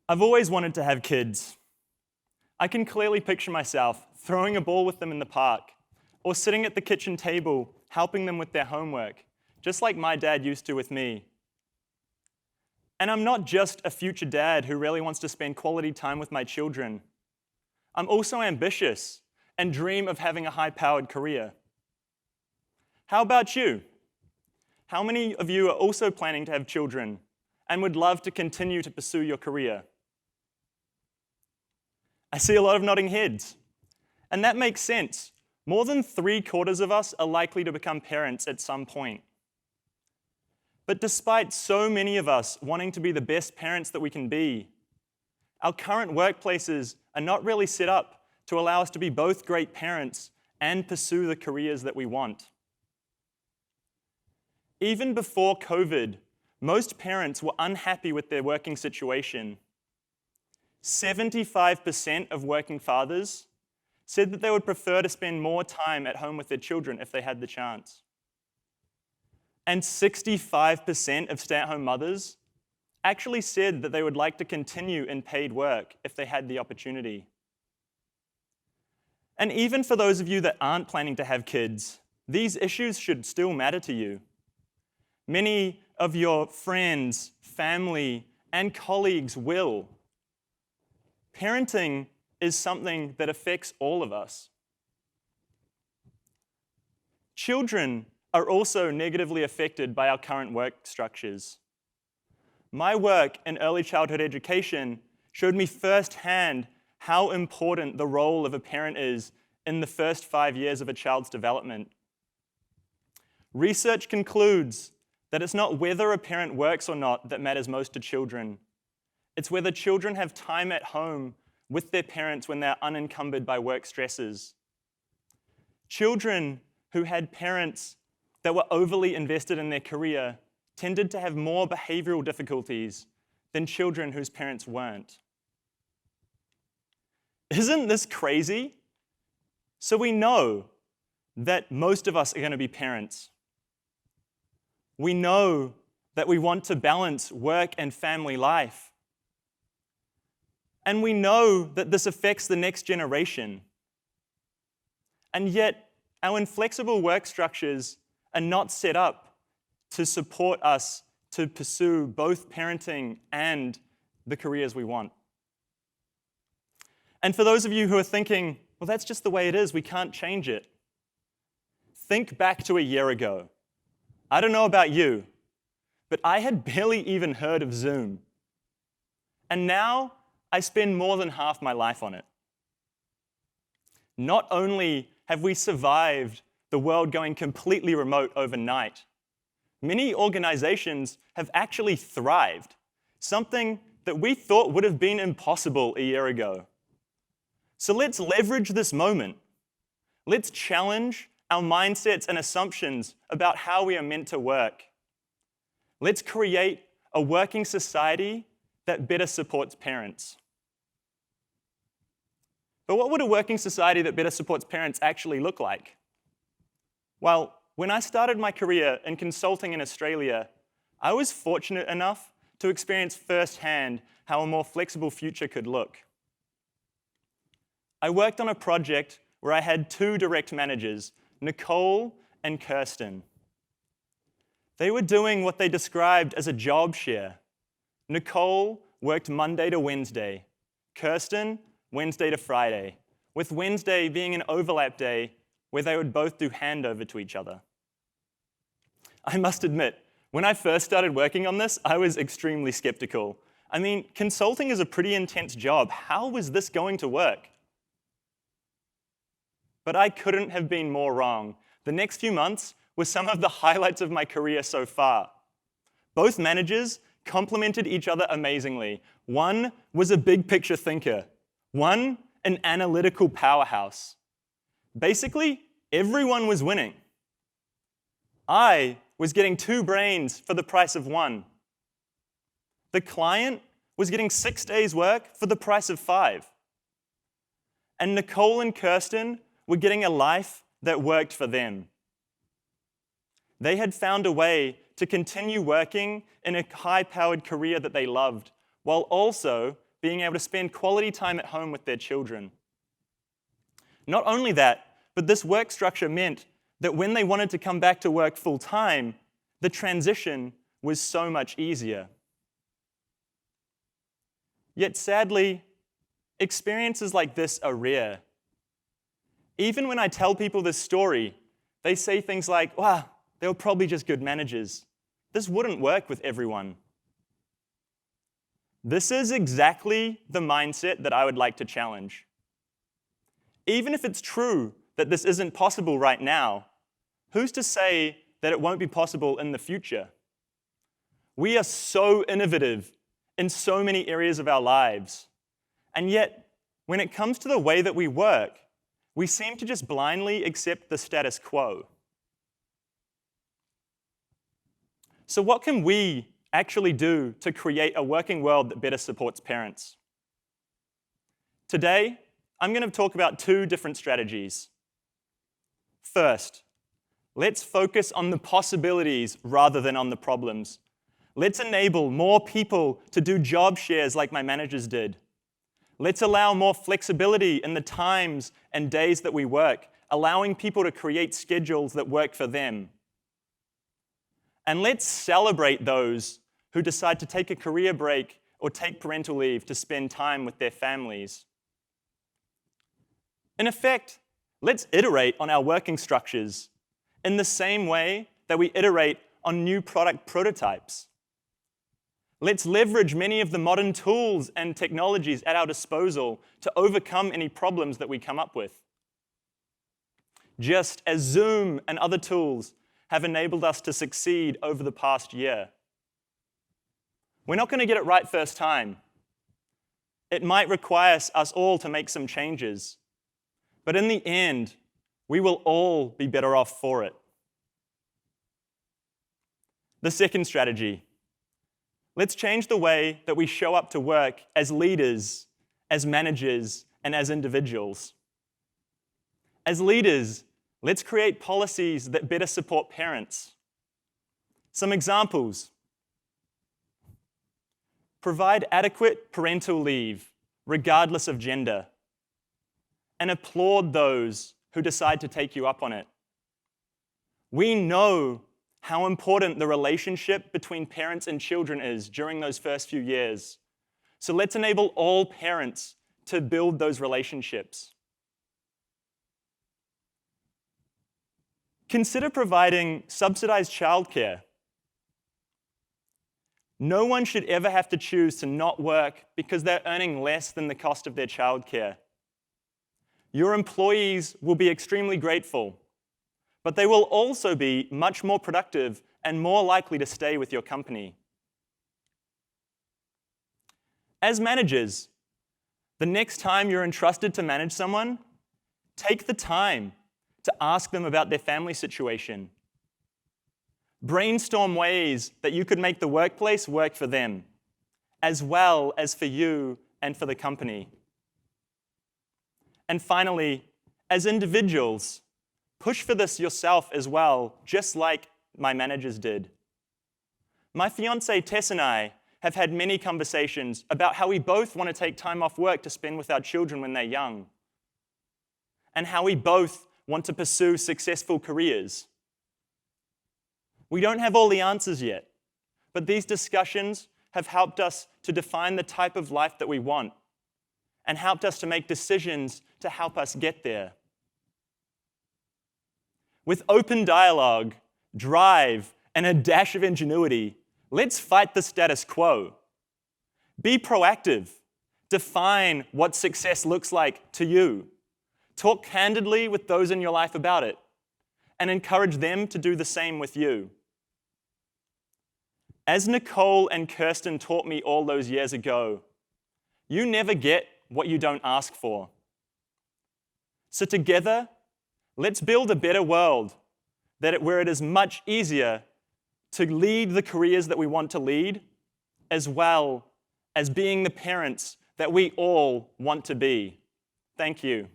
I've always wanted to have kids. I can clearly picture myself throwing a ball with them in the park, or sitting at the kitchen table helping them with their homework, just like my dad used to with me. And I'm not just a future dad who really wants to spend quality time with my children. I'm also ambitious and dream of having a high-powered career. How about you? How many of you are also planning to have children and would love to continue to pursue your career? I see a lot of nodding heads. And that makes sense. More than 3/4 of us are likely to become parents at some point. But despite so many of us wanting to be the best parents that we can be, our current workplaces are not really set up to allow us to be both great parents and pursue the careers that we want. Even before COVID, most parents were unhappy with their working situation. 75% of working fathers said that they would prefer to spend more time at home with their children if they had the chance. And 65% of stay-at-home mothers actually said that they would like to continue in paid work if they had the opportunity. And even for those of you that aren't planning to have kids, these issues should still matter to you. Many of your friends, family, and colleagues will. Parenting is something that affects all of us. Children are also negatively affected by our current work structures. My work in early childhood education showed me firsthand how important the role of a parent is in the first 5 years of a child's development. Research concludes that it's not whether a parent works or not that matters most to children. It's whether children have time at home with their parents when they're unencumbered by work stresses. Children who had parents that were overly invested in their career tended to have more behavioral difficulties than children whose parents weren't. Isn't this crazy? So we know that most of us are going to be parents. We know that we want to balance work and family life. And we know that this affects the next generation. And yet, our inflexible work structures are not set up to support us to pursue both parenting and the careers we want. And for those of you who are thinking, well, that's just the way it is, we can't change it. Think back to a year ago. I don't know about you, but I had barely even heard of Zoom. And now I spend more than half my life on it. Not only have we survived the world going completely remote overnight, many organizations have actually thrived, something that we thought would have been impossible a year ago. So let's leverage this moment. Let's challenge our mindsets and assumptions about how we are meant to work. Let's create a working society that better supports parents. But what would a working society that better supports parents actually look like? Well, when I started my career in consulting in Australia, I was fortunate enough to experience firsthand how a more flexible future could look. I worked on a project where I had 2 direct managers, Nicole and Kirsten. They were doing what they described as a job share. Nicole worked Monday to Wednesday, Kirsten Wednesday to Friday, with Wednesday being an overlap day where they would both do handover to each other. I must admit, when I first started working on this, I was extremely skeptical. I mean, consulting is a pretty intense job. How was this going to work? But I couldn't have been more wrong. The next few months were some of the highlights of my career so far. Both managers complemented each other amazingly. One was a big picture thinker. One, an analytical powerhouse. Basically, everyone was winning. I was getting 2 brains for the price of 1. The client was getting 6 days' work for the price of 5. And Nicole and Kirsten were getting a life that worked for them. They had found a way to continue working in a high-powered career that they loved, while also being able to spend quality time at home with their children. Not only that, but this work structure meant that when they wanted to come back to work full-time, the transition was so much easier. Yet sadly, experiences like this are rare. Even when I tell people this story, they say things like, "Wow, they were probably just good managers. This wouldn't work with everyone." This is exactly the mindset that I would like to challenge. Even if it's true that this isn't possible right now, who's to say that it won't be possible in the future? We are so innovative in so many areas of our lives, and yet, when it comes to the way that we work, we seem to just blindly accept the status quo. So what can we actually do to create a working world that better supports parents? Today, I'm going to talk about two different strategies. First, let's focus on the possibilities rather than on the problems. Let's enable more people to do job shares like my managers did. Let's allow more flexibility in the times and days that we work, allowing people to create schedules that work for them. And let's celebrate those who decide to take a career break or take parental leave to spend time with their families. In effect, let's iterate on our working structures in the same way that we iterate on new product prototypes. Let's leverage many of the modern tools and technologies at our disposal to overcome any problems that we come up with. Just as Zoom and other tools have enabled us to succeed over the past year. We're not going to get it right first time. It might require us all to make some changes. But in the end, we will all be better off for it. The second strategy. Let's change the way that we show up to work as leaders, as managers, and as individuals. As leaders, let's create policies that better support parents. Some examples. Provide adequate parental leave, regardless of gender, and applaud those who decide to take you up on it. We know how important the relationship between parents and children is during those first few years. So let's enable all parents to build those relationships. Consider providing subsidized childcare. No one should ever have to choose to not work because they're earning less than the cost of their childcare. Your employees will be extremely grateful, but they will also be much more productive and more likely to stay with your company. As managers, the next time you're entrusted to manage someone, take the time to ask them about their family situation. Brainstorm ways that you could make the workplace work for them, as well as for you and for the company. And finally, as individuals, push for this yourself as well, just like my managers did. My fiancée Tess and I have had many conversations about how we both want to take time off work to spend with our children when they're young, and how we both want to pursue successful careers. We don't have all the answers yet, but these discussions have helped us to define the type of life that we want and helped us to make decisions to help us get there. With open dialogue, drive, and a dash of ingenuity, let's fight the status quo. Be proactive. Define what success looks like to you. Talk candidly with those in your life about it, and encourage them to do the same with you. As Nicole and Kirsten taught me all those years ago, you never get what you don't ask for. So together, let's build a better world where it is much easier to lead the careers that we want to lead, as well as being the parents that we all want to be. Thank you.